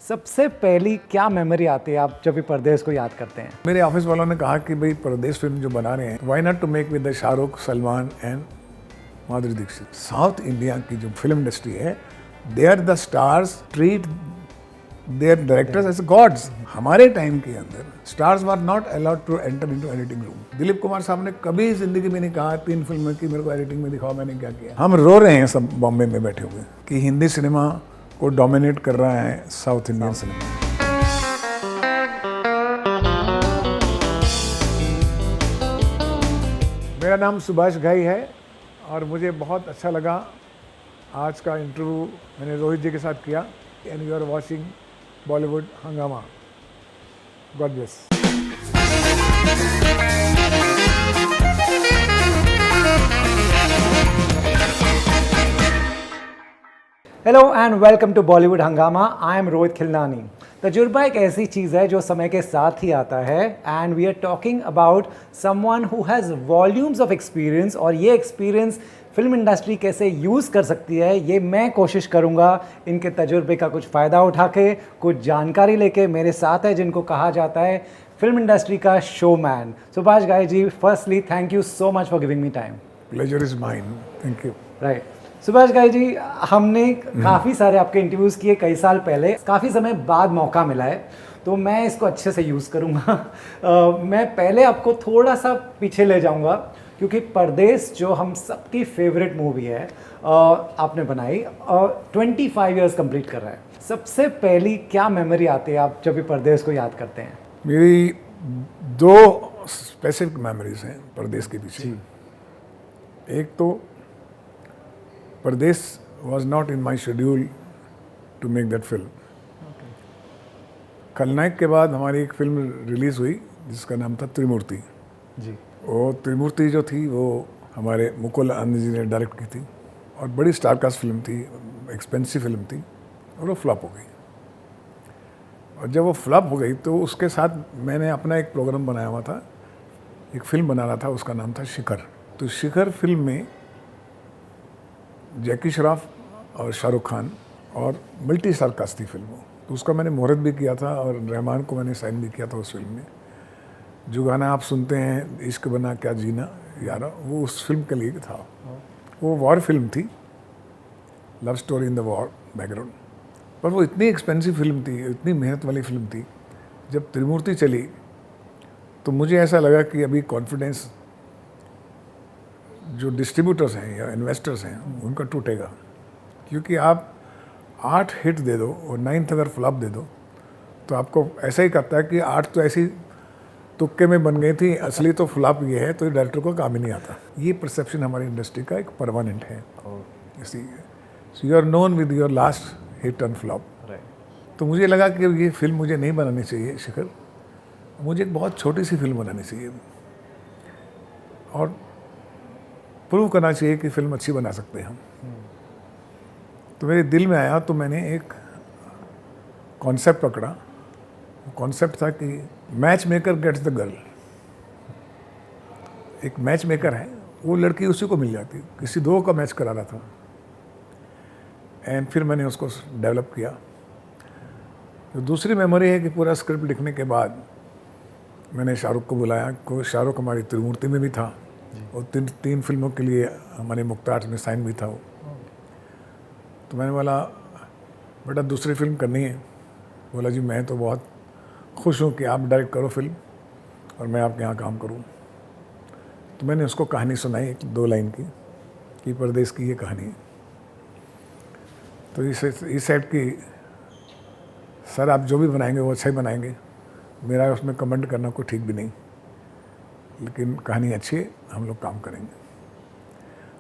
सबसे पहली क्या मेमोरी आती है आप जब भी परदेश को याद करते हैं? मेरे ऑफिस वालों ने कहा कि भाई परदेश फिल्म जो बना रहे हैं, why not to make with Shahrukh, Salman and Madhuri Dixit. South India की जो फिल्म इंडस्ट्री है, they are the stars, treat their directors as gods. हमारे टाइम के अंदर stars were not allowed to enter into editing room. Dilip Kumar साहब ने कभी जिंदगी में नहीं कहा 3 फिल्में की मेरे को एडिटिंग में दिखाओ मैंने क्या किया। हम रो रहे हैं सब बॉम्बे में बैठे हुए कि हिंदी सिनेमा को डोमिनेट कर रहा है साउथ इंडियन सिनेमा। मेरा नाम सुभाष घई है और मुझे बहुत अच्छा लगा आज का इंटरव्यू मैंने रोहित जी के साथ किया। And you are watching Bollywood Hungama. God bless. Hello and welcome to Bollywood Hungama. I am Rohit Khilnani. तजुर्बा एक ऐसी चीज़ है जो समय के साथ ही आता है and we are talking about someone who has volumes of experience, और ये एक्सपीरियंस फिल्म इंडस्ट्री कैसे यूज़ कर सकती है ये मैं कोशिश करूँगा इनके तजुर्बे का कुछ फ़ायदा उठा के, कुछ जानकारी लेके। मेरे साथ है जिनको कहा जाता है फिल्म इंडस्ट्री का showman, Subhash Ghai ji. Firstly thank you so much for giving me time. Pleasure is mine. Thank you. Right Subhash Ghai ji, हमने काफ़ी सारे आपके इंटरव्यूज़ किए कई साल पहले, काफ़ी समय बाद मौका मिला है तो मैं इसको अच्छे से यूज़ करूँगा। मैं पहले आपको थोड़ा सा पीछे ले जाऊँगा क्योंकि परदेश जो हम सबकी फेवरेट मूवी है आपने बनाई, 25 इयर्स कंप्लीट कर रहा है। सबसे पहली क्या मेमोरी आती है आप जब भी परदेश को याद करते हैं? मेरी 2 स्पेसिफिक मेमोरीज हैं परदेश के पीछे। एक तो Pardes was not in my schedule to make that film. Khalnayak के बाद हमारी एक फिल्म रिलीज़ हुई जिसका नाम था त्रिमूर्ति जी। वो त्रिमूर्ति जो थी वो हमारे मुकुल आनंद जी ने डायरेक्ट की थी और बड़ी स्टारकास्ट फिल्म थी, एक्सपेंसिव फिल्म थी और वो फ्लॉप हो गई। और जब वो फ्लॉप हो गई तो उसके साथ मैंने अपना एक प्रोग्राम बनाया हुआ था, एक फिल्म बना रहा था, उसका नाम था शिखर। तो शिखर फिल्म में जैकी श्रॉफ और शाहरुख खान और मल्टी स्टार कास्ट थी फिल्म वो। तो उसका मैंने मुहूर्त भी किया था और रहमान को मैंने साइन भी किया था उस फिल्म में। जो गाना आप सुनते हैं इश्क बना क्या जीना यारा, वो उस फिल्म के लिए था। वो वॉर फिल्म थी, love story in the war background. पर वो इतनी एक्सपेंसिव फिल्म थी, इतनी मेहनत वाली फिल्म थी। जब त्रिमूर्ति चली तो मुझे ऐसा लगा कि अभी कॉन्फिडेंस जो डिस्ट्रीब्यूटर्स हैं या इन्वेस्टर्स हैं उनका टूटेगा, क्योंकि आप 8 हिट दे दो और 9th अगर फ्लॉप दे दो तो आपको ऐसा ही करता है कि 8 तो ऐसी तुक्के में बन गई थी, असली तो फ्लॉप ये है, तो डायरेक्टर को काम ही नहीं आता। ये परसेप्शन हमारी इंडस्ट्री का एक परमानेंट है। इसी so you are known with your last hit and flop. तो मुझे लगा कि ये फिल्म मुझे नहीं बनानी चाहिए शिखर, मुझे एक बहुत छोटी सी फिल्म बनानी चाहिए और प्रूव करना चाहिए कि फिल्म अच्छी बना सकते हैं हम। तो मेरे दिल में आया तो मैंने एक कॉन्सेप्ट पकड़ा। कॉन्सेप्ट था कि match maker gets the girl. एक मैच मेकर है, वो लड़की उसी को मिल जाती, किसी 2 का मैच करा रहा था। एंड फिर मैंने उसको डेवलप किया। तो दूसरी मेमोरी है कि पूरा स्क्रिप्ट लिखने के बाद मैंने शाहरुख को बुलाया। को शाहरुख हमारी त्रिमूर्ति में भी था और 3 फिल्मों के लिए हमारे मुख्तार में साइन भी था वो। तो मैंने बोला बेटा दूसरी फिल्म करनी है। बोला जी मैं तो बहुत खुश हूँ कि आप डायरेक्ट करो फिल्म और मैं आपके यहाँ काम करूँ। तो मैंने उसको कहानी सुनाई 2 लाइन की कि परदेश की ये कहानी है। तो इस साइड की सर आप जो भी बनाएंगे वो अच्छा ही बनाएंगे, मेरा उसमें कमेंट करना कोई ठीक भी नहीं, लेकिन कहानी अच्छी है, हम लोग काम करेंगे।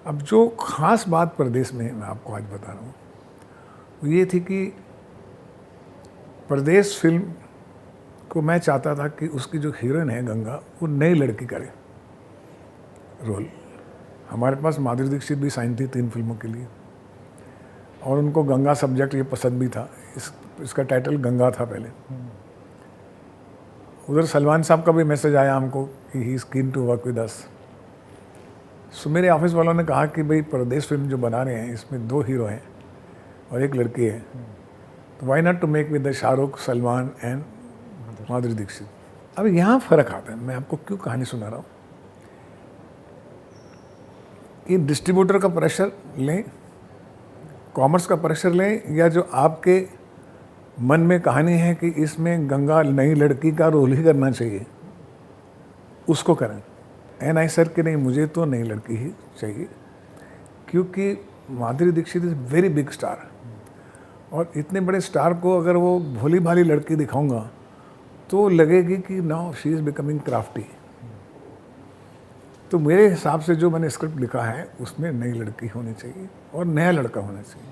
अब जो ख़ास बात परदेश में मैं आपको आज बता रहा हूँ वो ये थी कि परदेश फिल्म को मैं चाहता था कि उसकी जो हीरोइन है गंगा, वो नई लड़की करे रोल। हमारे पास माधुरी दीक्षित भी साइन थी 3 फिल्मों के लिए और उनको गंगा सब्जेक्ट ये पसंद भी था। इसका टाइटल गंगा था पहले। उधर सलमान साहब का भी मैसेज आया हमको कि he is keen to work with us. So मेरे ऑफिस वालों ने कहा कि भाई परदेश फिल्म जो बना रहे हैं इसमें 2 हीरो हैं और 1 लड़की है, तो why not to make with the Shahrukh, Salman and Madhuri Dixit. अब यहाँ फ़र्क आता है, मैं आपको क्यों कहानी सुना रहा हूँ कि डिस्ट्रीब्यूटर का प्रेशर लें, कॉमर्स का प्रेशर लें, या जो आपके मन में कहानी है कि इसमें गंगा नई लड़की का रोल ही करना चाहिए, उसको करें। एन आई सर कि नहीं, मुझे तो नई लड़की ही चाहिए, क्योंकि Madhuri Dixit is very big star, और इतने बड़े स्टार को अगर वो भोली भाली लड़की दिखाऊंगा तो लगेगी कि now she is becoming crafty. तो मेरे हिसाब से जो मैंने स्क्रिप्ट लिखा है उसमें नई लड़की होनी चाहिए और नया लड़का होना चाहिए।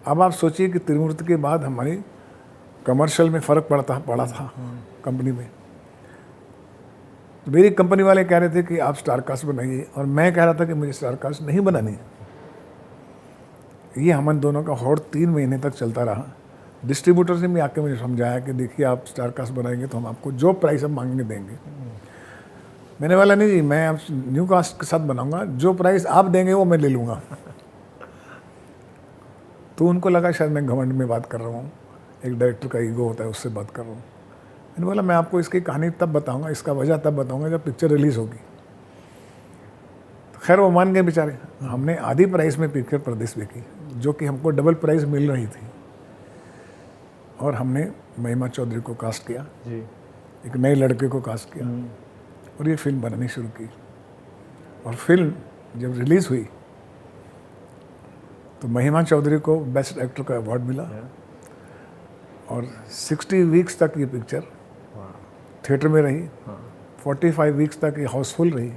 अब आप सोचिए कि त्रिमूर्ति के बाद हमारी कमर्शियल में फ़र्क पड़ा था कंपनी में। तो मेरी कंपनी वाले कह रहे थे कि आप स्टार कास्ट बनाइए, और मैं कह रहा था कि मुझे स्टार कास्ट नहीं बनानी। ये हम दोनों का होड़ 3 महीने तक चलता रहा। डिस्ट्रीब्यूटर ने भी आके मुझे समझाया कि देखिए आप स्टार कास्ट बनाएंगे तो हम आपको जो प्राइस हम मांगने देंगे। मैंने वाला नहीं जी, मैं आप न्यू कास्ट के साथ बनाऊंगा, जो प्राइस आप देंगे वो मैं ले लूँगा। तो उनको लगा शायद मैं घमंड में बात कर रहा हूँ, एक डायरेक्टर का ईगो होता है उससे बात कर रहा हूँ। मैंने बोला मैं आपको इसकी कहानी तब बताऊँगा, इसका वजह तब बताऊँगा जब पिक्चर रिलीज़ होगी। तो खैर वो मान गए बेचारे। हमने आधी प्राइस में पिक्चर प्रदेश में की, जो कि हमको डबल प्राइस मिल रही थी, और हमने महिमा चौधरी को कास्ट किया जी, एक नए लड़के को कास्ट किया, और ये फिल्म बननी शुरू की। और फिल्म जब रिलीज़ हुई तो महिमा चौधरी को बेस्ट एक्टर का अवार्ड मिला, और 60 वीक्स तक ये पिक्चर थिएटर में रही, 45 वीक्स तक ये हाउसफुल रही,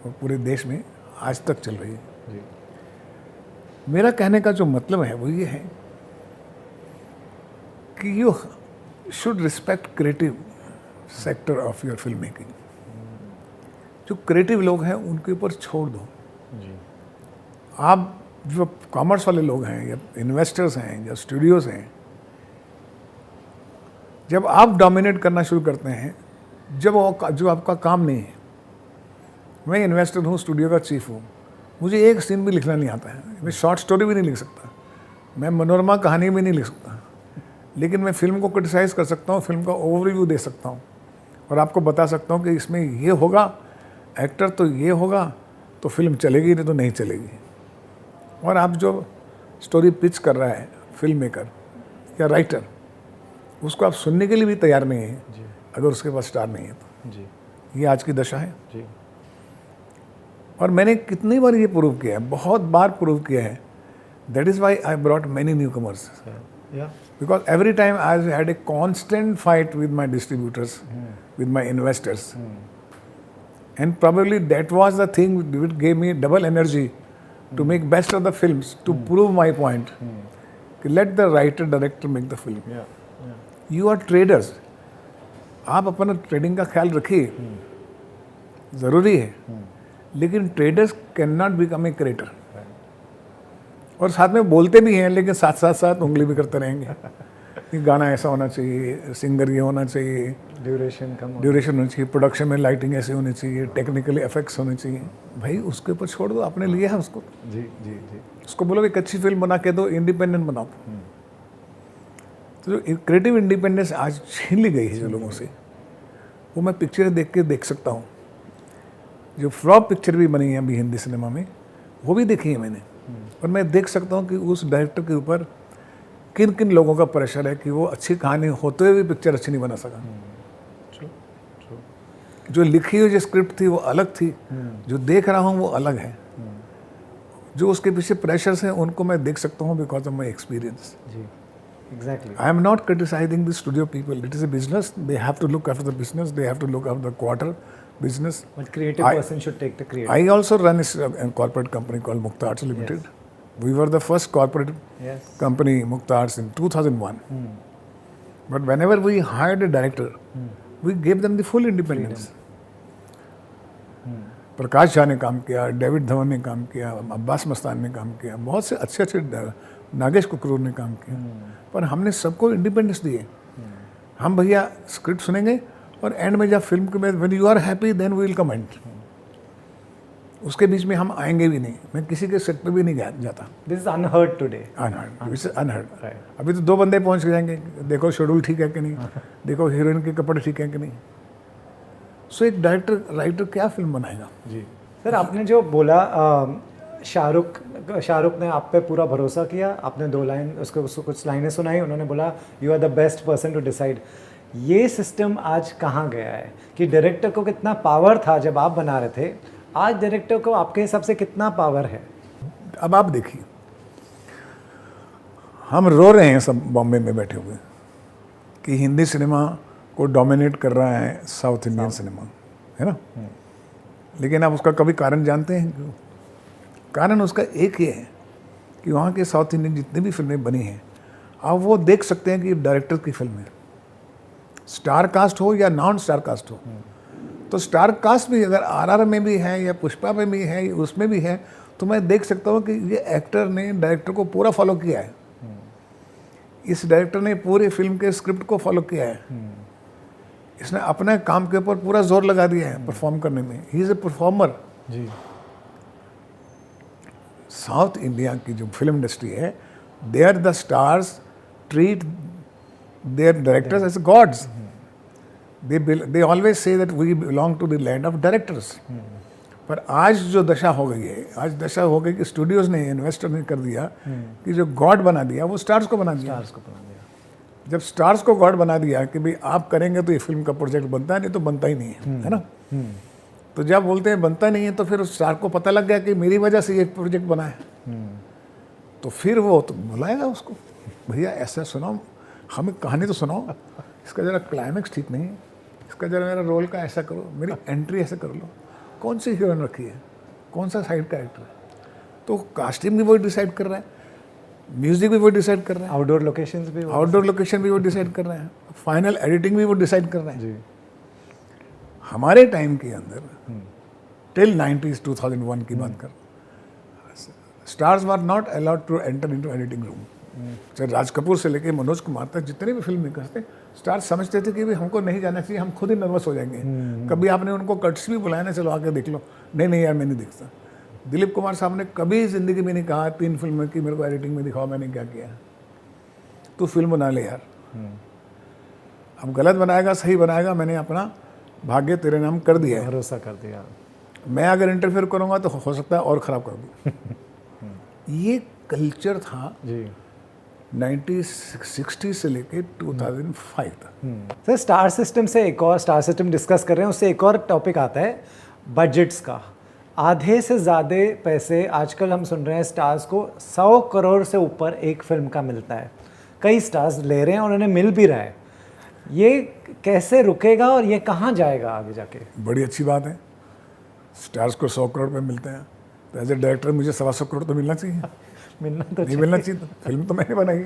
और पूरे देश में आज तक चल रही है। मेरा कहने का जो मतलब है वो ये है कि you should respect creative sector of your film making. जो क्रिएटिव लोग हैं उनके ऊपर छोड़ दो जी। आप जो कॉमर्स वाले लोग हैं या इन्वेस्टर्स हैं या स्टूडियोज हैं, जब आप डोमिनेट करना शुरू करते हैं, जब वो जो आपका काम नहीं है। मैं इन्वेस्टर हूँ, स्टूडियो का चीफ हूँ, मुझे एक सीन भी लिखना नहीं आता है, मैं शॉर्ट स्टोरी भी नहीं लिख सकता, मैं मनोरमा कहानी भी नहीं लिख सकता, लेकिन मैं फिल्म को क्रिटिसाइज़ कर सकता हूँ, फिल्म का ओवरव्यू दे सकता हूँ, और आपको बता सकता हूँ कि इसमें ये होगा, एक्टर तो ये होगा, तो फिल्म चलेगी, नहीं तो नहीं चलेगी। और आप जो स्टोरी पिच कर रहा है फिल्म मेकर या राइटर, उसको आप सुनने के लिए भी तैयार नहीं है जी। अगर उसके पास स्टार नहीं है तो जी। ये आज की दशा है जी। और मैंने कितनी बार ये प्रूव किया है, बहुत बार प्रूव किया है। That is why I brought many new commerce, because every time I had a constant fight with my distributors, with my investors, and probably that was the thing which gave me double energy to make best of the films, to prove my point. Let the writer director make the film. You are traders. आप अपना trading का ख्याल रखिए, ज़रूरी है, लेकिन traders can not become a creator. और साथ में बोलते भी हैं, लेकिन साथ साथ उंगली भी करते रहेंगे कि गाना ऐसा होना चाहिए, सिंगर ये होना चाहिए, ड्यूरेशन होनी चाहिए, प्रोडक्शन में लाइटिंग ऐसी होनी चाहिए, टेक्निकली इफेक्ट्स होने चाहिए। भाई उसके ऊपर छोड़ दो, आपने लिया है उसको जी जी जी। उसको बोलो एक अच्छी फिल्म बना के दो, इंडिपेंडेंट बनाओ। तो जो क्रिएटिव इंडिपेंडेंस आज छीन ली गई है जो लोगों से, वो मैं पिक्चर देख के देख सकता हूँ। जो फ्लॉप पिक्चर भी बनी है अभी हिंदी सिनेमा में, वो भी देखी है मैंने, और मैं देख सकता हूँ कि उस डायरेक्टर के ऊपर किन किन लोगों का प्रेशर है कि वो अच्छी कहानी होते हुए भी पिक्चर अच्छी नहीं बना सका। जो लिखी हुई जो स्क्रिप्ट थी वो अलग थी, जो देख रहा हूँ वो अलग है। जो उसके पीछे प्रेशर्स हैं उनको मैं देख सकता हूँ because of my experience. Exactly. I am not criticizing the studio people. It is a business. They have to look after the business. They have to look after the quarter business. But creative person should take the creative. I also run a corporate company called Mukta Arts Limited. Yes. We were the first corporate company, Mukta Arts, in 2001. But whenever we hired a director, we gave them the full independence. Prakash Jha ने काम किया, David Dhawan ने काम किया, अब्बास मस्तान ने काम किया, बहुत से अच्छे अच्छे, नागेश कुकरूर ने काम किया, पर हमने सबको इंडिपेंडेंस दिए। हम भैया स्क्रिप्ट सुनेंगे और एंड में जब फिल्म के में when you are happy then we will comment. उसके बीच में हम आएंगे भी नहीं, मैं किसी के सेट पे भी नहीं जाता। This is unheard today. Unheard, it's unheard. Right. अभी तो 2 बंदे पहुंच जाएंगे, देखो शेड्यूल ठीक है कि नहीं, देखो हीरोइन के कपड़े ठीक है कि नहीं। सो एक डायरेक्टर राइटर क्या फिल्म बनाएगा? जी सर, आपने जो बोला शाहरुख ने आप पे पूरा भरोसा किया, आपने 2 लाइन उसको कुछ लाइनें सुनाई, उन्होंने बोला you are the best person to decide. ये सिस्टम आज कहाँ गया है कि डायरेक्टर को कितना पावर था जब आप बना रहे थे, आज डायरेक्टर को आपके हिसाब से कितना पावर है? अब आप देखिए, हम रो रहे हैं सब बॉम्बे में बैठे हुए कि हिंदी सिनेमा को डोमिनेट कर रहा है साउथ इंडियन सिनेमा, है ना। लेकिन आप उसका कभी कारण जानते हैं क्यों? कारण उसका एक ही है कि वहाँ के साउथ इंडियन जितनी भी फिल्में बनी हैं, आप वो देख सकते हैं कि डायरेक्टर की फिल्म है, स्टार कास्ट हो या नॉन स्टार कास्ट हो। तो स्टार कास्ट भी अगर आरआर में भी है या पुष्पा में भी है, उसमें भी है, तो मैं देख सकता हूँ कि ये एक्टर ने डायरेक्टर को पूरा फॉलो किया है। इस डायरेक्टर ने पूरे फिल्म के स्क्रिप्ट को फॉलो किया है। इसने अपने काम के ऊपर पूरा जोर लगा दिया है परफॉर्म करने में। He is a performer. जी। साउथ इंडिया की जो फिल्म इंडस्ट्री है, they are the stars, treat their directors as gods. They always say that we belong to the land of directors. पर आज जो दशा हो गई है, आज दशा हो गई कि स्टूडियोज ने, इन्वेस्टर ने कर दिया कि जो गॉड बना दिया वो स्टार्स को बना दिया। जब स्टार्स को गॉड बना दिया कि भाई आप करेंगे तो ये फिल्म का प्रोजेक्ट बनता है, नहीं तो बनता ही नहीं है, है ना। तो जब बोलते हैं बनता नहीं है, तो फिर उस स्टार को पता लग गया कि मेरी वजह से ये प्रोजेक्ट बना है। तो फिर वो तो बुलाएगा उसको, भैया ऐसा सुनाओ, हमें कहानी तो सुनाओ, इसका ज़रा क्लाइमैक्स ठीक नहीं है, इसका ज़रा मेरा रोल का ऐसा करो, मेरी एंट्री ऐसे कर लो, कौन सी हीरोइन रखी है, कौन सा साइड कैरेक्टर है। तो कास्टिंग भी वही डिसाइड कर रहा है, म्यूजिक भी वो डिसाइड कर रहे हैं, आउटडोर लोकेशंस भी, आउटडोर लोकेशन भी वो डिसाइड कर रहे हैं, फाइनल एडिटिंग भी वो डिसाइड कर रहे हैं। जी। हमारे टाइम के अंदर टिल 90s 2001 की बात कर, stars were not allowed to enter into editing room. चाहे राज कपूर से लेके मनोज कुमार तक जितने भी फिल्म मेकर्स थे, स्टार्स समझते थे कि भाई हमको नहीं जाना चाहिए, हम खुद ही नर्वस हो जाएंगे। कभी आपने उनको कट्स भी बुलाया ना, चलो आके देख लो, नहीं यार मैं नहीं देखता। दिलीप कुमार साहब ने कभी ज़िंदगी में नहीं कहा 3 फिल्में की मेरे को एडिटिंग में दिखाओ मैंने क्या किया, तू फिल्म बना ले यार। अब गलत बनाएगा सही बनाएगा, मैंने अपना भाग्य तेरे नाम कर दिया है, भरोसा कर दिया। मैं अगर इंटरफेयर करूँगा तो हो सकता है और ख़राब कर दूँ। ये कल्चर था जी 1960 से लेके 2005 तक। सर, स्टार सिस्टम से एक और, स्टार सिस्टम डिस्कस कर रहे हैं, उससे एक और टॉपिक आता है बजट्स का। आधे से ज़्यादा पैसे आजकल हम सुन रहे हैं स्टार्स को 100 करोड़ से ऊपर एक फिल्म का मिलता है। कई स्टार्स ले रहे हैं और उन्हें मिल भी रहा है। ये कैसे रुकेगा और ये कहाँ जाएगा आगे जाके? बड़ी अच्छी बात है, स्टार्स को 100 करोड़ रुपये मिलते हैं, तो एज ए डायरेक्टर मुझे 125 करोड़ तो मिलना चाहिए। मिलना तो नहीं मिलना चाहिए, तो फिल्म तो मैंने बनाई,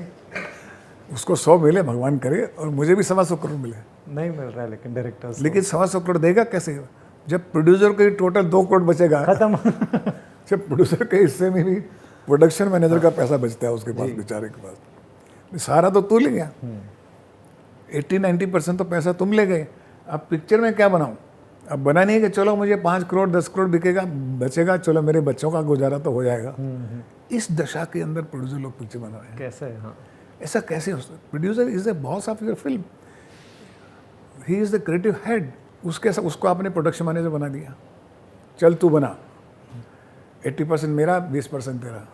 उसको 100 मिले भगवान करे, और मुझे भी 125 करोड़ मिले। नहीं मिल रहा है लेकिन डायरेक्टर्स, लेकिन 125 करोड़ देगा कैसे जब प्रोड्यूसर के टोटल 2 करोड़ बचेगा खत्म। जब प्रोड्यूसर के हिस्से में भी प्रोडक्शन मैनेजर का पैसा बचता है उसके पास, बेचारे के पास, सारा तो तू ले गया, 80-90% तो पैसा तुम ले गए। अब पिक्चर में क्या बनाऊं? अब बना नहीं कि चलो मुझे 5 करोड़ 10 करोड़ बिकेगा बचेगा, चलो मेरे बच्चों का गुजारा तो हो जाएगा। इस दशा के अंदर प्रोड्यूसर लोग पिक्चर बना रहे हैं। कैसे? हाँ, ऐसा कैसे हो सकता है? Producer is the boss of your film, he is the creative head. उसको आपने प्रोडक्शन मैनेजर बना दिया, चल तू बना, 80% मेरा 20% तेरा,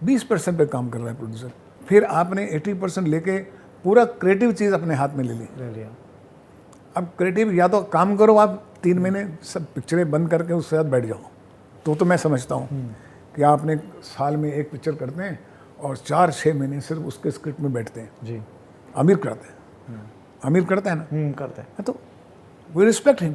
20% पे काम कर रहा है प्रोड्यूसर। फिर आपने 80% लेके पूरा क्रिएटिव चीज़ अपने हाथ में ले लिया। अब क्रिएटिव या तो काम करो आप 3 महीने सब पिक्चरें बंद करके उसके साथ बैठ जाओ, तो मैं समझता हूँ कि आपने साल में एक पिक्चर करते हैं और 4-6 महीने सिर्फ उसके स्क्रिप्ट में बैठते हैं। जी, आमिर करते हैं, आमिर करता है ना, करते हैं। तो वी रिस्पेक्ट हिम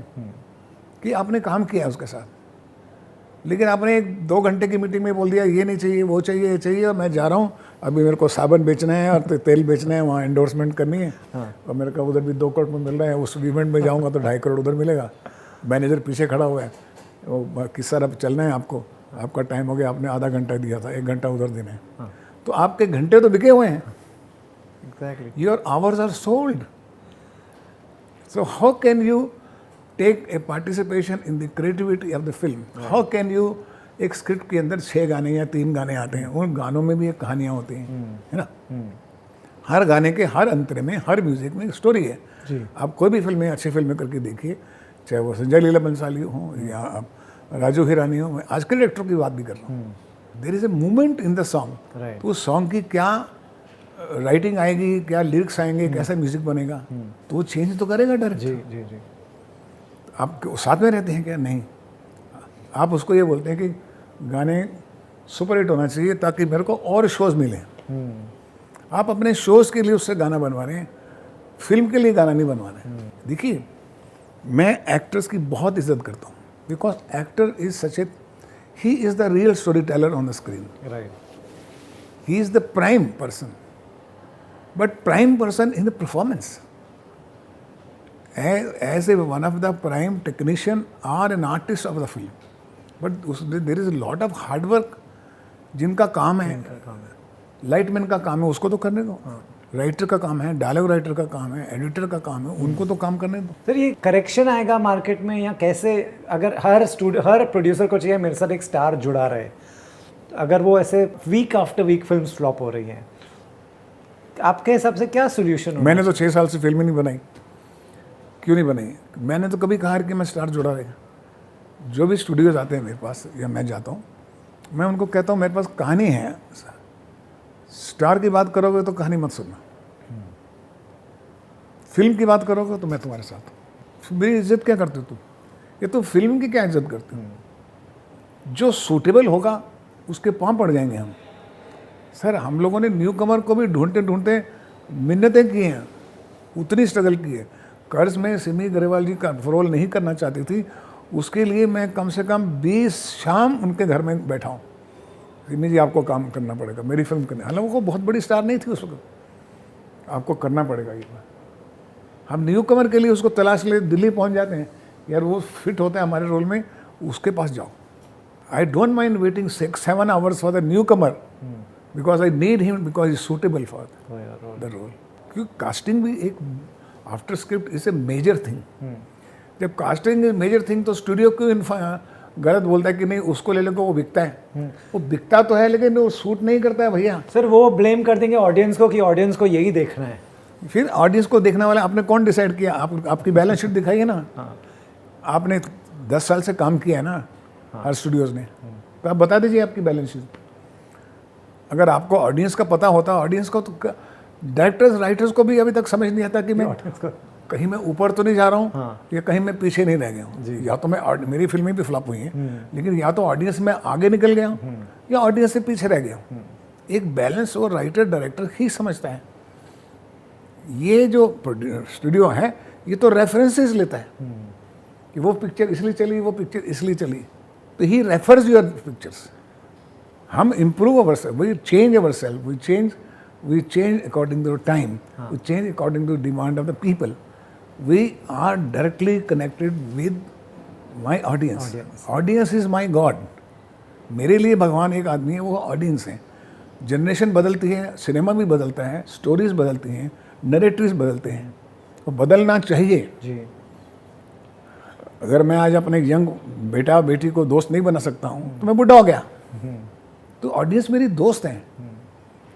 कि आपने काम किया उसके साथ। लेकिन आपने 1-2 घंटे की मीटिंग में बोल दिया ये नहीं चाहिए वो चाहिए ये चाहिए, और मैं जा रहा हूँ अभी मेरे को साबुन बेचना है और तेल बेचना है, वहाँ एंडोर्समेंट करनी है, और मेरे को उधर भी 2 करोड़ में मिल रहा है, उस इवेंट में जाऊँगा तो 2.5 करोड़ उधर मिलेगा, मैनेजर पीछे खड़ा हुआ है, वो किस तरह चलना है आपको, आपका टाइम हो गया, आपने आधा घंटा दिया था, 1 घंटा उधर देना है, तो आपके घंटे तो बिके हुए हैं। Exactly. Your hours are sold, so how can you take a participation in the creativity of the film. How can you, एक स्क्रिप्ट के अंदर 6 गाने या 3 गाने आते हैं, उन गानों में भी एक कहानियाँ होती हैं, है ना। हर गाने के हर अंतरे में, हर म्यूजिक में एक स्टोरी है जी। आप कोई भी फिल्में, अच्छी फिल्में करके देखिए, चाहे वो संजय लीला बंसाली हो या आप राजू हिरानी हो। मैं आज के डायरेक्टर की बात भी कर रहा हूँ। There is a movement in the song, तो उस सॉन्ग की क्या राइटिंग आएगी, क्या लिरिक्स आएंगे, कैसा म्यूजिक बनेगा, तो वो चेंज तो करेगा डायरेक्टर। जी जी जी। आप साथ में रहते हैं क्या? नहीं, आप उसको ये बोलते हैं कि गाने सुपर हिट होना चाहिए ताकि मेरे को और शोज़ मिलें। आप अपने शोज़ के लिए उससे गाना बनवा रहे हैं, फिल्म के लिए गाना नहीं बनवा रहे हैं। देखिए, मैं एक्टर्स की बहुत इज्जत करता हूँ, because actor is such A, he is the real story teller on the screen, right. He is the prime person, but prime person in the performance, as a one of the prime technician or an artist of the film, but there is a lot of hard work जिनका काम है, lightman का काम है उसको तो करने दो, राइटर का काम है, डायलॉग राइटर का काम है, एडिटर का काम है, उनको तो काम करने दो। सर, ये करेक्शन आएगा मार्केट में या कैसे? अगर हर प्रोड्यूसर को चाहिए मेरे साथ एक स्टार जुड़ा रहे, अगर वो ऐसे week after week films flop हो रही हैं, आपके हिसाब से क्या सोल्यूशन? मैंने तो 6 साल से फिल्म ही नहीं बनाई। क्यों नहीं बनाई? मैंने तो कभी कहा कि मैं स्टार जुड़ा रहेगा। जो भी स्टूडियोज आते हैं मेरे पास या मैं जाता हूँ, मैं उनको कहता हूँ मेरे पास कहानी है, स्टार की बात करोगे तो कहानी मत सुनना, फिल्म की बात करोगे तो मैं तुम्हारे साथ हूँ। मेरी इज्जत क्या करते हो तुम? ये तो फिल्म की क्या इज्जत करते हो? जो सूटेबल होगा उसके पाँव पड़ जाएंगे हम। सर, हम लोगों ने न्यू कमर को भी ढूंढते ढूंढते मिन्नतें की हैं, उतनी स्ट्रगल की है। कर्ज में सिमी ग्रेवाल जी का रोल नहीं करना चाहती थी, उसके लिए मैं कम से कम 20 शाम उनके घर में बैठा हूँ। सिमी जी, आपको काम करना पड़ेगा, मेरी फिल्म करनी। हालांकि वो बहुत बड़ी स्टार नहीं थी उस वक्त, आपको करना पड़ेगा ये। हम न्यू कमर के लिए उसको तलाश ले दिल्ली पहुँच जाते हैं, यार वो फिट होता है हमारे रोल में, उसके पास जाओ। I don't mind waiting 6-7 hours for the newcomer, because I need him, because is suitable for the role. क्योंकि कास्टिंग भी एक after script is a major thing. जब कास्टिंग इज मेजर थिंग तो studio क्यों गलत बोलता है कि नहीं उसको ले लो, वो बिकता है। वो बिकता तो है लेकिन वो सूट नहीं करता है भैया। सर, वो ब्लेम कर देंगे ऑडियंस को कि ऑडियंस को यही देखना है। फिर ऑडियंस को देखने वाला आपने कौन डिसाइड किया? आपकी बैलेंस शीट दिखाई है ना। आपने 10 साल से काम किया है ना हर स्टूडियोज ने, तो आप बता दीजिए आपकी बैलेंस शीट। अगर आपको ऑडियंस का पता होता, ऑडियंस को तो डायरेक्टर्स राइटर्स को भी अभी तक समझ नहीं आता कि मैं कहीं मैं ऊपर तो नहीं जा रहा हूँ या कहीं मैं पीछे नहीं रह गया हूँ। या तो मैं, मेरी फिल्में भी फ्लॉप हुई हैं, लेकिन या तो ऑडियंस में आगे निकल गया हूँ या ऑडियंस से पीछे रह गया हूँ। एक बैलेंस वो राइटर डायरेक्टर ही समझता है। ये जो स्टूडियो है ये तो रेफरेंसेस लेता है कि वो पिक्चर इसलिए चली, वो पिक्चर इसलिए चली, तो ही रेफर्स योर पिक्चर्स। हम improve our self, we change our self, we change according to time, we change according to demand of the people. We are directly connected with my audience. Audience is my God. मेरे लिए भगवान एक आदमी है, वो audience है। Generation बदलती है, सिनेमा भी बदलता है, स्टोरीज बदलती हैं, नरेटिव्स बदलते हैं, तो बदलना चाहिए जी। अगर मैं आज अपने यंग बेटा बेटी को दोस्त नहीं बना सकता हूँ तो मैं बुढ़ा हो गया। तो ऑडियंस मेरी दोस्त हैं,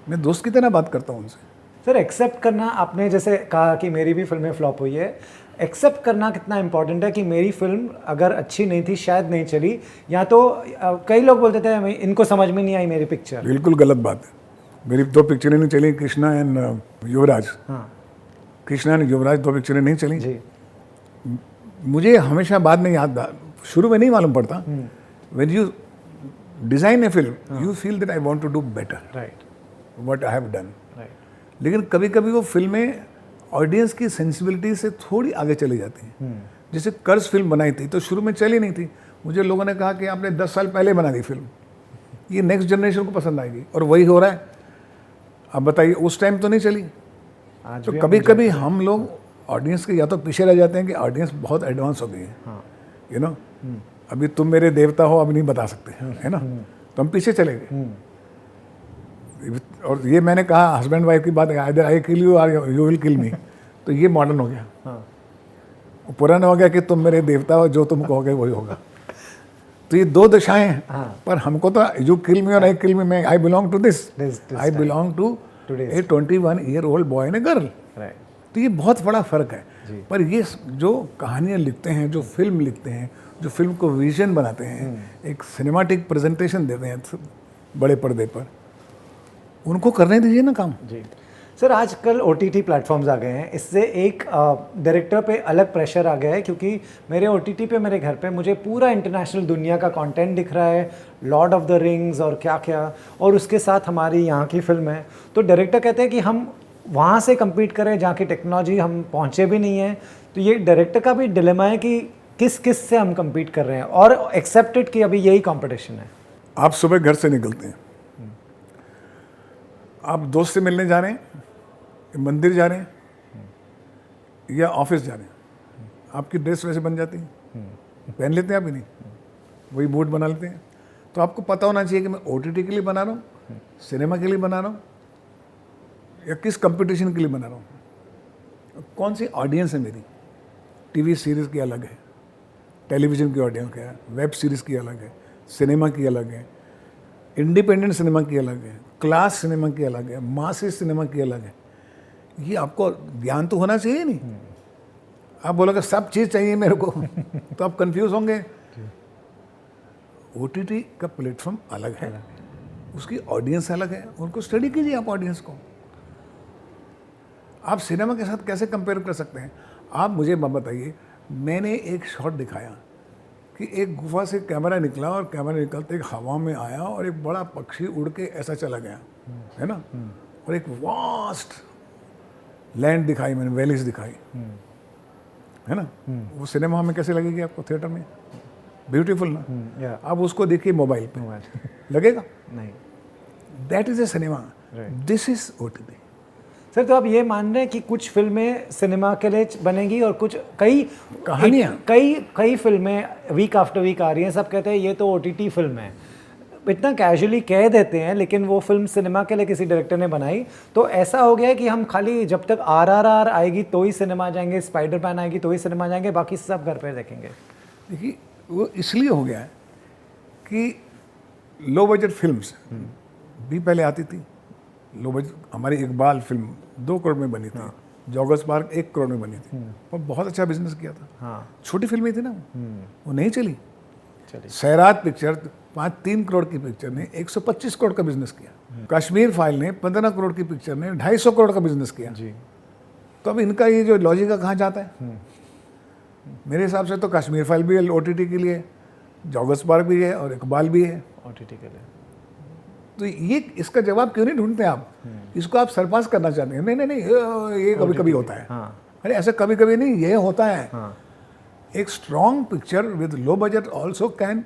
मैं दोस्त की तरह बात करता हूँ उनसे। सर, एक्सेप्ट करना, आपने जैसे कहा कि मेरी भी फिल्में फ्लॉप हुई है, एक्सेप्ट करना कितना इंपॉर्टेंट है कि मेरी फिल्म अगर अच्छी नहीं थी, शायद नहीं चली, या तो कई लोग बोलते थे इनको समझ में नहीं आई मेरी पिक्चर। बिल्कुल गलत बात है। मेरी 2 पिक्चरें नहीं चली, कृष्णा एंड युवराज। कृष्णा एंड युवराज 2 पिक्चरें नहीं चली जी। मुझे हमेशा बाद में याद, शुरू में नहीं मालूम पड़ता। When you design a film you feel that I want to do better, right, what I have done. Right. लेकिन कभी कभी वो फिल्में ऑडियंस की सेंसिबिलिटी से थोड़ी आगे चली जाती हैं। जैसे कर्ज फिल्म बनाई थी तो शुरू में चली नहीं थी, मुझे लोगों ने कहा कि आपने 10 साल पहले बना दी फिल्म, ये नेक्स्ट जनरेशन को पसंद आएगी, और वही हो रहा है। अब बताइए, उस टाइम तो नहीं चली। तो कभी कभी हम लोग ऑडियंस के या तो पीछे रह जाते हैं कि ऑडियंस बहुत एडवांस हो गई है, यू नो, अभी तुम मेरे देवता हो, अब नहीं बता सकते, है ना, तो हम पीछे चले गए। और ये मैंने कहा हस्बैंड वाइफ की बात है, आइदर आई किल यू और यू विल किल मी, तो ये मॉडर्न हो गया। वो पुराना हो गया कि तुम मेरे देवता हो, जो तुम कहोगे वही होगा। तो ये दो दशाएं हैं। हाँ। पर हमको तो यू किल मी और आई किल मी, मैं I belong to this, This I belong to Today's a 21-year-old boy and a girl. Right. तो ये बहुत बड़ा फर्क है। जी। पर ये जो कहानियाँ लिखते हैं, जो फिल्म लिखते हैं, जो फिल्म को विजन बनाते हैं, एक सिनेमाटिक प्रेजेंटेशन देते हैं बड़े पर्दे पर, उनको करने दीजिए ना काम। जी सर, आजकल OTT प्लेटफॉर्म्स आ गए हैं, इससे एक डायरेक्टर पे अलग प्रेशर आ गया है, क्योंकि मेरे OTT पे, मेरे घर पे मुझे पूरा इंटरनेशनल दुनिया का कंटेंट दिख रहा है, लॉर्ड ऑफ द रिंग्स और क्या क्या, और उसके साथ हमारी यहाँ की फिल्म है। तो डायरेक्टर कहते हैं कि हम वहाँ से compete करें जहाँ की टेक्नोलॉजी हम पहुँचे भी नहीं है। तो ये डायरेक्टर का भी डिलेमा है कि किस किस से हम compete कर रहे हैं, और एक्सेप्टेड कि अभी यही कंपटीशन है। आप सुबह घर से निकलते हैं, आप दोस्त से मिलने जा रहे हैं, मंदिर जा रहे हैं या ऑफिस जा रहे हैं, आपकी ड्रेस वैसे बन जाती है, पहन लेते हैं आप ही नहीं, वही मूड बना लेते हैं। तो आपको पता होना चाहिए कि मैं OTT के लिए बना रहा हूँ, सिनेमा के लिए बना रहा हूँ, या किस कंपटीशन के लिए बना रहा हूँ, कौन सी ऑडियंस है मेरी। टीवी सीरीज़ की अलग है, टेलीविज़न की ऑडियंस क्या है, वेब सीरीज़ की अलग है, सिनेमा की अलग है, इंडिपेंडेंट सिनेमा की अलग है, क्लास सिनेमा की अलग है, मासिस सिनेमा की अलग है। ये आपको ज्ञान तो होना चाहिए नहीं। आप बोलोगे सब चीज़ चाहिए मेरे को तो आप कंफ्यूज होंगे। OTT का प्लेटफॉर्म अलग है, उसकी ऑडियंस अलग है, उनको स्टडी कीजिए आप ऑडियंस को। आप सिनेमा के साथ कैसे कंपेयर कर सकते हैं? आप मुझे बताइए, मैंने एक शॉट दिखाया कि एक गुफा से कैमरा निकला और कैमरा निकलते एक हवा में आया और एक बड़ा पक्षी उड़ के ऐसा चला गया, है ना, और एक वास्ट लैंड दिखाई मैंने, वैलीज दिखाई, है ना। वो सिनेमा में कैसे लगेगी आपको, थिएटर में? ब्यूटीफुल ना। आप उसको देखिए मोबाइल पे, लगेगा नहीं। That is a cinema, this is OTT। Sir, तो आप ये मान रहे हैं कि कुछ फिल्में सिनेमा के लिए बनेगी और कुछ कहानियाँ, कई फिल्में वीक आफ्टर वीक आ रही हैं, सब कहते हैं ये तो OTT फिल्म है, इतना कैजुअली कह देते हैं, लेकिन वो फिल्म सिनेमा के लिए किसी डायरेक्टर ने बनाई। तो ऐसा हो गया है कि हम खाली जब तक RRR आएगी तो ही सिनेमा जाएंगे, स्पाइडरमैन आएगी तो ही सिनेमा जाएंगे, बाकी सब घर पे देखेंगे। देखिए वो इसलिए हो गया है कि लो बजट फिल्म्स भी पहले आती थी। लो बजट, हमारी इकबाल फिल्म 2 करोड़ में बनी थी, जॉगर्स पार्क 1 करोड़ में बनी थी, और बहुत अच्छा बिजनेस किया था। हाँ, छोटी फिल्में थी ना, वो नहीं चली। चलिए। सैरात पिक्चर 3 करोड़ की पिक्चर ने 125 करोड़ का बिजनेस किया। कश्मीर फाइल ने 15 करोड़ की पिक्चर ने 250 करोड़ का बिजनेस किया जी। तो अब इनका ये जो लॉजिक कहाँ जाता है? मेरे हिसाब से तो कश्मीर फाइल भी है OTT के लिए, जॉगर्स पार्क भी है और इकबाल भी है OTT के लिए। तो ये इसका जवाब क्यों नहीं ढूंढते आप? इसको आप सरपास करना चाहते हैं। नहीं, ये कभी कभी होता है। हाँ। अरे ऐसा कभी कभी नहीं, ये होता है। हाँ। एक strong picture with low budget also can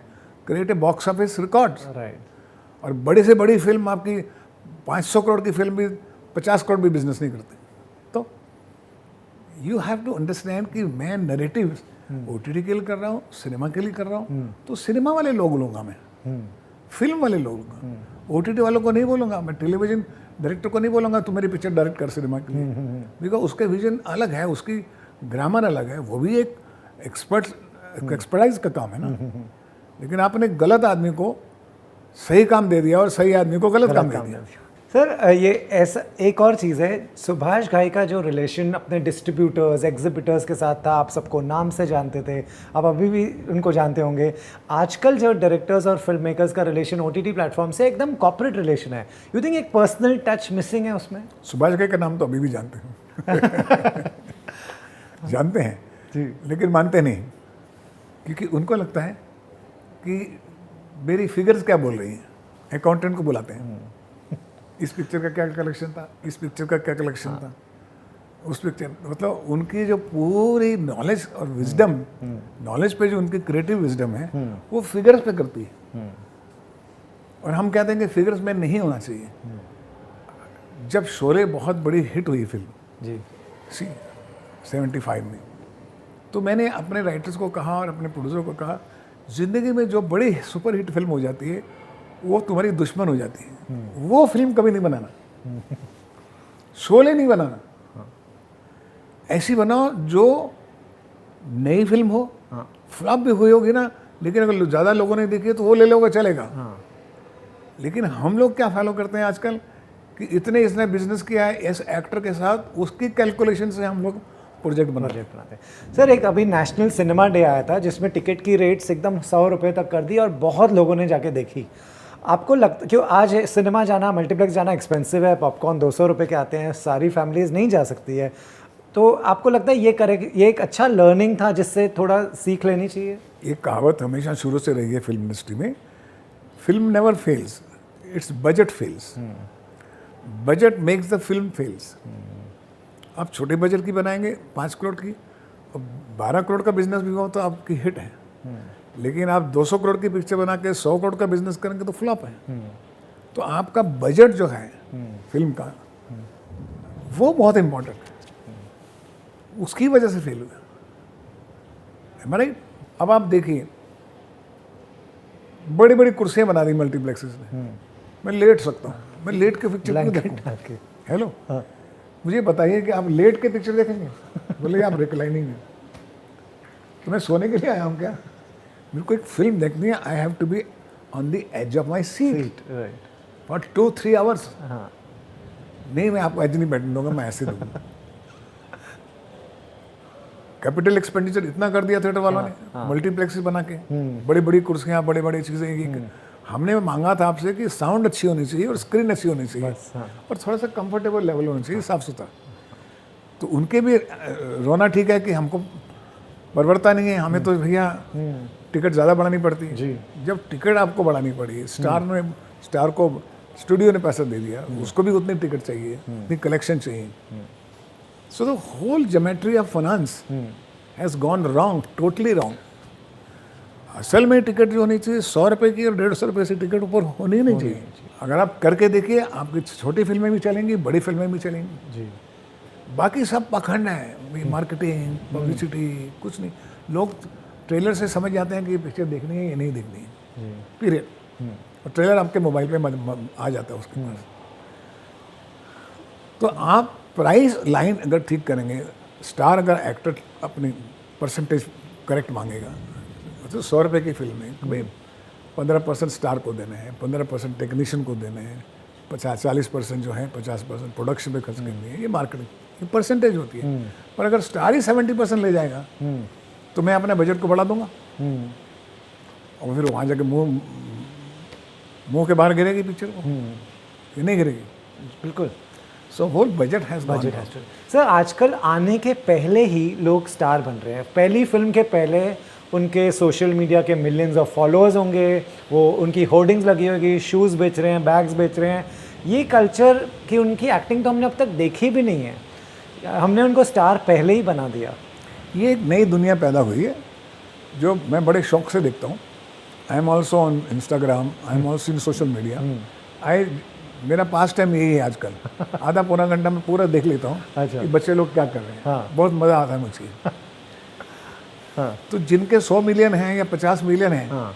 create a box office records. Right. और बड़े से बड़ी फिल्म आपकी 500 करोड़ की फिल्म भी 50 करोड़ भी बिजनेस नहीं करती। तो यू हैव टू अंडरस्टैंड कि मैं नरेटिव OTT के लिए कर रहा हूँ, सिनेमा के लिए कर रहा हूँ, तो सिनेमा वाले लोग बोलूँगा मैं, फिल्म वाले लोग, OTT वालों को नहीं बोलूँगा मैं, टेलीविजन डायरेक्टर को नहीं बोलूँगा तू मेरी पिक्चर डायरेक्ट कर सिनेमा के लिए, बिकॉज उसके विजन अलग है, उसकी ग्रामर अलग है, वो भी एक एक्सपर्टाइज का काम है ना। लेकिन आपने गलत आदमी को सही काम दे दिया और सही आदमी को गलत काम दे दिया। सर, ये ऐसा एक और चीज़ है, सुभाष घाई का जो रिलेशन अपने डिस्ट्रीब्यूटर्स, एग्जिबिटर्स के साथ था, आप सबको नाम से जानते थे, आप अभी भी उनको जानते होंगे। आजकल जो डायरेक्टर्स और फिल्म मेकर्स का रिलेशन OTT प्लेटफॉर्म से एकदम कॉर्पोरेट रिलेशन है, यू थिंक एक पर्सनल टच मिसिंग है उसमें? सुभाष घाई का नाम तो अभी भी जानते हैं जानते हैं जी, लेकिन मानते नहीं, क्योंकि उनको लगता है कि मेरी फिगर्स क्या बोल रही हैं। अकाउंटेंट को बुलाते हैं, इस पिक्चर का क्या कलेक्शन था, इस पिक्चर का क्या कलेक्शन था, उस पिक्चर, मतलब उनकी जो पूरी नॉलेज और विजडम, नॉलेज पे जो उनकी क्रिएटिव विजडम है वो फिगर्स पे करती है। और हम कहते हैं कि फिगर्स में नहीं होना चाहिए। जब शोले बहुत बड़ी हिट हुई फिल्म जी 75 में, तो मैंने अपने राइटर्स को कहा और अपने प्रोड्यूसर को कहा, ज़िंदगी में जो बड़ी सुपर हिट फिल्म हो जाती है वो तुम्हारी दुश्मन हो जाती है, वो फिल्म कभी नहीं बनाना, शोले नहीं बनाना, ऐसी बनाओ जो नई फिल्म हो, हाँ फ्लॉप भी हुई होगी ना, लेकिन अगर ज़्यादा लोगों ने देखी है तो वो ले लोगे, चलेगा। हाँ लेकिन हम लोग क्या फॉलो करते हैं आजकल कि इतने इसने बिजनेस किया है इस एक्टर के साथ, उसकी कैलकुलेशन से हम लोग प्रोजेक्ट बनाते हैं। बनाते हैं। सर एक अभी नेशनल सिनेमा डे आया था जिसमें टिकट की रेट्स एकदम 100 रुपये तक कर दी और बहुत लोगों ने जाके देखी। आपको लगता क्यों आज सिनेमा जाना, मल्टीप्लेक्स जाना एक्सपेंसिव है, पॉपकॉर्न 200 रुपये के आते हैं, सारी फैमिलीज नहीं जा सकती है, तो आपको लगता है ये एक अच्छा लर्निंग था जिससे थोड़ा सीख लेनी चाहिए? एक कहावत हमेशा शुरू से रही है फिल्म इंडस्ट्री में, film never fails, it's budget fails. Budget makes the film fails. आप छोटे बजट की बनाएंगे 5 करोड़ की, और 12 करोड़ का बिजनेस भी हो तो आपकी हिट है। लेकिन आप 200 करोड़ की पिक्चर बना के 100 करोड़ का बिजनेस करेंगे तो फ्लॉप है। तो आपका बजट जो है फिल्म का, वो बहुत इंपॉर्टेंट है, उसकी वजह से फेल हुआ। Am I right? अब आप देखिए, बड़ी बड़ी कुर्सियां बना दी मल्टीप्लेक्सेस ने, मैं लेट सकता हूँ, मैं लेट के पिक्चर क्यों देखूँ? हेलो, मुझे बताइए कि आप लेट के पिक्चर देखेंगे? बोले आप रिक्लाइनिंग है, तो मैं सोने के लिए आया हूँ क्या? मेरे को एक फिल्म देखनी है, I have to be on the edge of my seat for 2-3 hours. हाँ नहीं, मैं आपको एज नहीं बैठने दूंगा, मैं ऐसे दूंगा। कैपिटल एक्सपेंडिचर इतना कर दिया थिएटर वालों ने, मल्टीप्लेक्सेस बना के, बड़ी बड़ी कुर्सियाँ, बड़े बड़े चीज़ें। हमने मांगा था आपसे कि साउंड अच्छी होनी चाहिए और स्क्रीन अच्छी होनी चाहिए, और थोड़ा सा कंफर्टेबल लेवल होना चाहिए, साफ सुथरा। तो उनके भी रोना ठीक है कि हमको बर्बरता नहीं है, हमें तो भैया टिकट ज़्यादा बढ़ानी पड़ती है। जी। जब टिकट आपको बढ़ानी पड़ी, स्टार को स्टूडियो ने पैसा दे दिया, उसको भी उतनी टिकट चाहिए, उतनी कलेक्शन चाहिए। So the whole geometry of finance has gone wrong, totally wrong. असल में टिकट जो होनी चाहिए 100 रुपये की और 150 रुपये से टिकट ऊपर होनी नहीं चाहिए। अगर आप करके देखिए, आपकी छोटी फिल्में भी चलेंगी, बड़ी फिल्में भी चलेंगी जी। बाकी सब पखंड है, मार्केटिंग, पब्लिसिटी, कुछ नहीं। लोग ट्रेलर से समझ जाते हैं कि पिक्चर देखनी है या नहीं देखनी है, पीरियड। और ट्रेलर आपके मोबाइल पे आ जाता है उसके पास। तो आप प्राइस लाइन अगर ठीक करेंगे, स्टार अगर एक्टर अपनी परसेंटेज करेक्ट मांगेगा, तो 100 रुपये की फिल्म है भाई 15% स्टार को देने हैं, 15% टेक्नीशियन को देने हैं, 40% जो है 50% प्रोडक्शन पे खर्च करनी है, ये मार्केटिंग, ये परसेंटेज होती है। पर अगर स्टार ही 70% ले जाएगा तो मैं अपने बजट को बढ़ा दूंगा, और फिर वहाँ जाके मुंह के बाहर गिरेगी पिक्चर को, ये नहीं गिरेगी। बिल्कुल। So whole budget has gone. Sir आजकल आने के पहले ही लोग स्टार बन रहे हैं। पहली फिल्म के पहले उनके सोशल मीडिया के मिलियंस ऑफ फॉलोअर्स होंगे, वो उनकी होर्डिंग्स लगी होगी, शूज़ बेच रहे हैं, बैग्स बेच रहे हैं। ये कल्चर की उनकी एक्टिंग तो हमने अब तक देखी भी नहीं है, हमने उनको स्टार पहले ही बना दिया। ये एक नई दुनिया पैदा हुई है जो मैं बड़े शौक से देखता हूँ। I am also on Instagram, I am also in social media. मेरा पास टाइम यही है आजकल। आधा पौना घंटा में पूरा देख लेता हूँ अच्छा। कि बच्चे लोग क्या कर रहे हैं। हाँ। बहुत मज़ा आता है मुझे। हाँ। तो जिनके 100 मिलियन हैं या 50 मिलियन हैं, हाँ।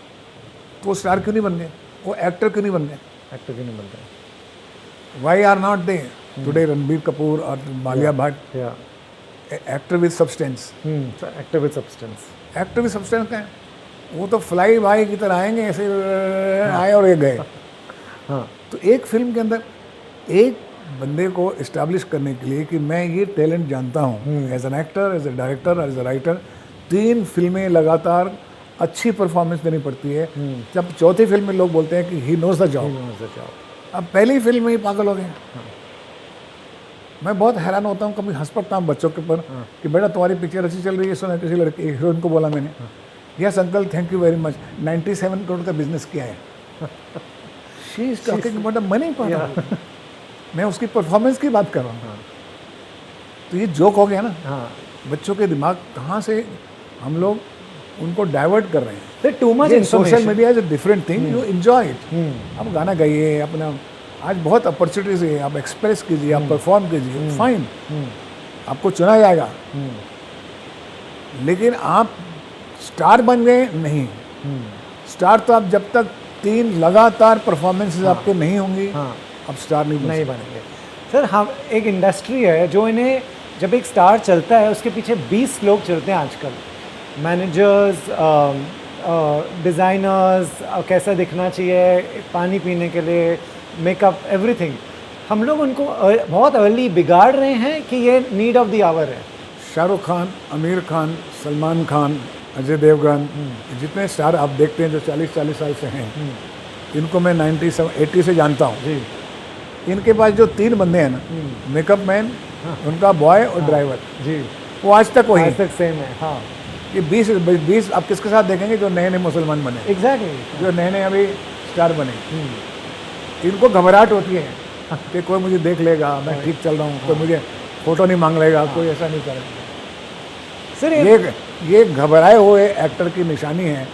तो वो स्टार क्यों नहीं बन गए, वो एक्टर क्यों नहीं बन गए? एक्टर क्यों नहीं बन रहे? Why are not they today Ranbir Kapoor और Alia Bhatt, actor with substance. Actor with substance. Actor with substance का है, वो तो फ्लाई बाय की तरह आएंगे, ऐसे आए और ये गए। हाँ। तो एक फिल्म के अंदर एक बंदे को इस्टेब्लिश करने के लिए कि मैं ये टैलेंट जानता हूँ as an actor, as a director, as a writer, 3 फिल्में लगातार अच्छी परफॉर्मेंस देनी पड़ती है। जब चौथी फिल्म में लोग बोलते हैं कि ही नोज द जॉब, अब पहली फिल्म में ही पागल हो गए। मैं बहुत हैरान होता हूँ, कभी हंस पड़ता हूँ बच्चों के ऊपर कि बेटा तुम्हारी पिक्चर अच्छी चल रही है, सुना किसी लड़के हीरोइन को बोला मैंने, yes uncle thank you very much, 97 crore का बिजनेस किया है। She is talking about the money part, मैं उसकी परफॉर्मेंस की बात कर रहा हूँ। तो ये जोक हो गया ना। बच्चों के दिमाग कहाँ से हम लोग उनको डाइवर्ट कर रहे हैं। Too much social media is a different thing, you enjoy it. आप गाना गाइए, अपना आज बहुत अपॉर्चुनिटीज है, आप एक्सप्रेस कीजिए, आप परफॉर्म कीजिए, फाइन, आपको चुना जाएगा। लेकिन आप स्टार बन गए नहीं। स्टार तो आप जब तक 3 लगातार परफॉर्मेंसेस आपके नहीं होंगी, आप स्टार नहीं बनेंगे। सर हम एक इंडस्ट्री है जो इन्हें, जब एक स्टार चलता है उसके पीछे 20 लोग चलते हैं आजकल। मैनेजर्स, डिज़ाइनर्स, कैसा दिखना चाहिए, पानी पीने के लिए, मेकअप, एवरीथिंग, हम लोग उनको बहुत अर्ली बिगाड़ रहे हैं कि ये नीड ऑफ द आवर है। शाहरुख खान, आमिर खान, सलमान खान, अजय देवगन, जितने स्टार आप देखते हैं जो 40-40 साल से हैं, इनको मैं 80 से जानता हूँ जी इनके पास जो 3 बंदे हैं ना, मेकअप मैन, उनका बॉय और ड्राइवर, जी, वो आज तक वही आज तक सेम है। हाँ, ये 20 आप किसके साथ देखेंगे जो नए नए मुसलमान बने, एग्जैक्टली। जो नए नए अभी स्टार बने, इनको घबराहट होती है कि कोई मुझे देख लेगा, मैं ठीक चल रहा हूँ, कोई मुझे फ़ोटो नहीं मांग लेगा, कोई ऐसा नहीं करेगा। सर ये घबराए हुए एक्टर की निशानी है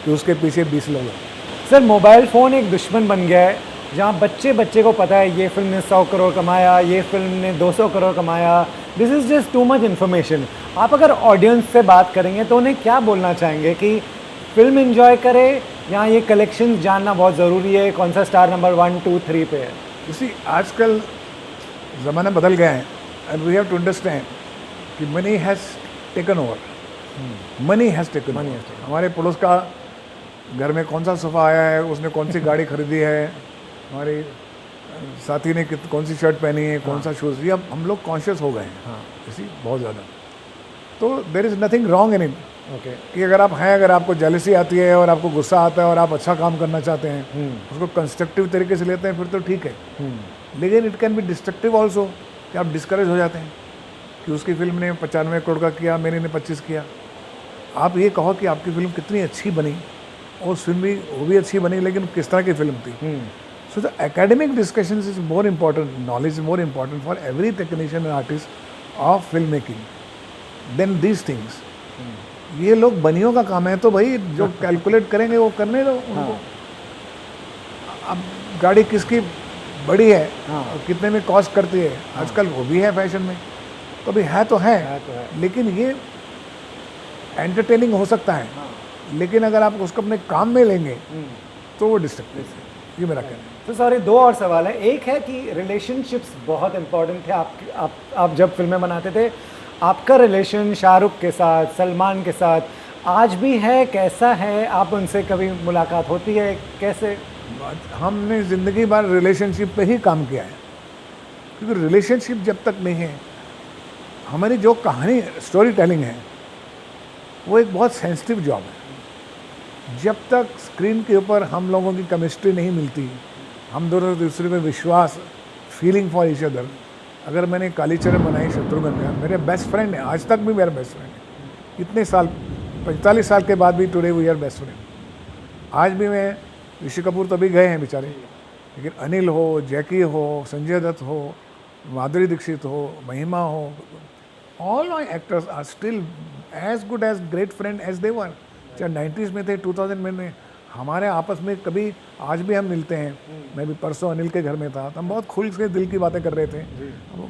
कि उसके पीछे 20 लोग हैं। सर मोबाइल फ़ोन एक दुश्मन बन गया है, जहाँ बच्चे को पता है ये फिल्म ने 100 करोड़ कमाया, ये फिल्म ने 200 करोड़ कमाया। This is just too much information. आप अगर ऑडियंस से बात करेंगे तो उन्हें क्या बोलना चाहेंगे कि फिल्म एंजॉय करे या ये कलेक्शंस जानना बहुत ज़रूरी है, कौन सा स्टार नंबर 1, 2, 3 पे है? इसी आजकल ज़माना बदल गया है and we have to understand कि money has taken over. Money has taken over. हमारे पड़ोस का घर में कौन सा सोफ़ा आया है, उसने कौन सी गाड़ी खरीदी है, हमारे साथी ने कौन सी शर्ट पहनी है, कौन सा शूज़, ये अब हम लोग कॉन्शियस हो गए हैं इसी बहुत ज़्यादा। तो there is nothing wrong in it okay कि अगर आप हैं, अगर आपको जेलसी आती है और आपको गुस्सा आता है और आप अच्छा काम करना चाहते हैं, उसको कंस्ट्रक्टिव तरीके से लेते हैं, फिर तो ठीक है। लेकिन it can be destructive also कि आप डिस्करेज हो जाते हैं कि उसकी फिल्म ने 95 करोड़ का किया, मेरे ने 25 किया। आप ये कहो कि आपकी फिल्म कितनी अच्छी बनी, और फिल्म भी वो भी अच्छी बनी, लेकिन किस तरह की फिल्म थी। So the academic discussion is more important, knowledge is more important for every technician and artist of film making than these things. ये लोग बनियों का काम है, तो भाई जो कैलकुलेट करेंगे वो करने दो उनको। अब गाड़ी किसकी बड़ी है और कितने में कॉस्ट करती है, आजकल वो भी है फैशन में, तो भी है तो है, लेकिन ये एंटरटेनिंग हो सकता है, लेकिन अगर आप उसको अपने काम में लेंगे तो वो डिस्ट्रक्टिव है। ये मेरा कहना है। तो सॉरी, 2 और सवाल है। एक है कि रिलेशनशिप्स बहुत इंपॉर्टेंट थे। आप जब फिल्में बनाते थे, आपका रिलेशन शाहरुख के साथ, सलमान के साथ आज भी है, कैसा है? आप उनसे कभी मुलाकात होती है, कैसे? हमने ज़िंदगी भर रिलेशनशिप पे ही काम किया है, क्योंकि रिलेशनशिप जब तक नहीं है, हमारी जो कहानी स्टोरी टेलिंग है वो एक बहुत सेंसिटिव जॉब है। जब तक स्क्रीन के ऊपर हम लोगों की केमिस्ट्री नहीं मिलती, हम दोनों दूसरे में विश्वास, फीलिंग फॉर ईच अदर। अगर मैंने कालीचरण बनाई शत्रुघ्न का, मेरे बेस्ट फ्रेंड है, आज तक भी मेरा बेस्ट फ्रेंड है, इतने साल 45 साल के बाद भी today we are best friend. आज भी मैं, ऋषि कपूर तो अभी गए हैं बेचारे, लेकिन अनिल हो, जैकी हो, संजय दत्त हो, माधुरी दीक्षित हो, महिमा हो, all my actors are still as good as great friend as they were. चाहे 90s में थे, 2000 में, हमारे आपस में कभी आज भी हम मिलते हैं। मैं भी परसों अनिल के घर में था, तो हम बहुत खुल के दिल की बातें कर रहे थे।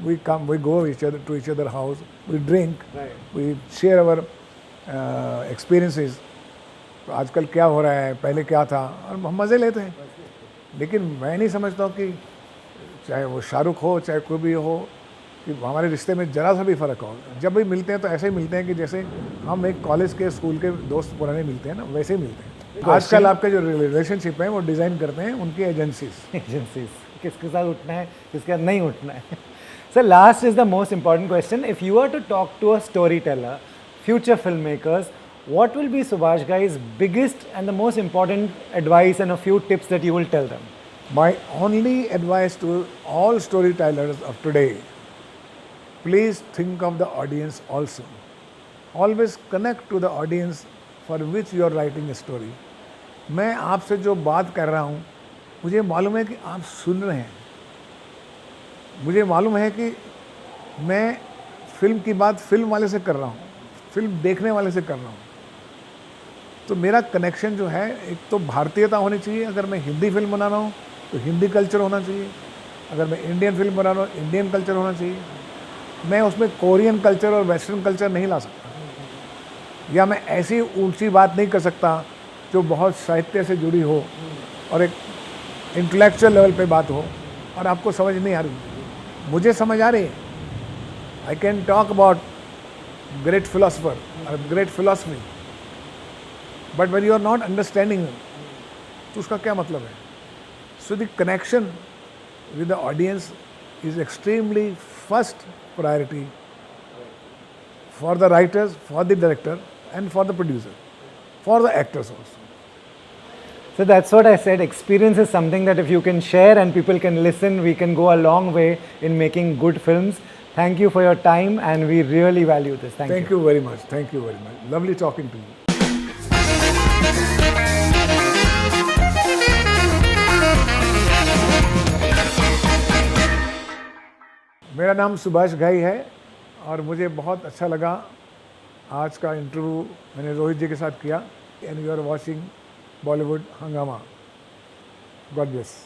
We go to each other house, we drink, we share our experiences. तो आजकल क्या हो रहा है, पहले क्या था, और हम मज़े लेते हैं। लेकिन मैं नहीं समझता हूँ कि चाहे वो शाहरुख हो, चाहे कोई भी हो, कि हमारे रिश्ते में ज़रा सा भी फ़र्क हो। जब भी मिलते हैं तो ऐसे ही मिलते हैं कि जैसे हम एक कॉलेज के, स्कूल के दोस्त पुराने मिलते हैं ना, वैसे ही मिलते हैं। आजकल आपके जो रिलेशनशिप है वो डिज़ाइन करते हैं उनकी एजेंसीज किसके साथ उठना है, किसके साथ नहीं उठना है। Sir, last is the most important question. If you are to talk to a story teller, future film makers, what will be Subhash Ghai's biggest and the most important advice and a few tips that you will tell them? My only advice to all storytellers of today, please think of the audience also. Always connect to the audience for which you are writing a story. मैं आपसे जो बात कर रहा हूँ, मुझे मालूम है कि आप सुन रहे हैं। मुझे मालूम है कि मैं फिल्म की बात फिल्म वाले से कर रहा हूँ, फिल्म देखने वाले से कर रहा हूँ। तो मेरा कनेक्शन जो है, एक तो भारतीयता होनी चाहिए। अगर मैं हिंदी फिल्म बना रहा हूँ तो हिंदी कल्चर होना चाहिए, अगर मैं इंडियन फिल्म बना रहा हूँ इंडियन कल्चर होना चाहिए। मैं उसमें कोरियन कल्चर और वेस्टर्न कल्चर नहीं ला सकता, या मैं ऐसी ऊंची बात नहीं कर सकता जो बहुत साहित्य से जुड़ी हो और एक इंटेलेक्चुअल लेवल पे बात हो और आपको समझ नहीं आ रही। मुझे समझ आ रही है। I can talk about great philosopher और great philosophy, but when you are not understanding तो उसका क्या मतलब है? So the connection with the audience is extremely first priority for the writers, for the director, and for the producer, for the actors also. So that's what I said. Experience is something that if you can share and people can listen, we can go a long way in making good films. Thank you for your time, and we really value this. Thank you. Thank you very much. Thank you very much. Lovely talking to you. मेरा नाम सुभाष घई है और मुझे बहुत अच्छा लगा आज का इंटरव्यू मैंने रोहित जी के साथ किया and you are watching Bollywood Hungama. God bless.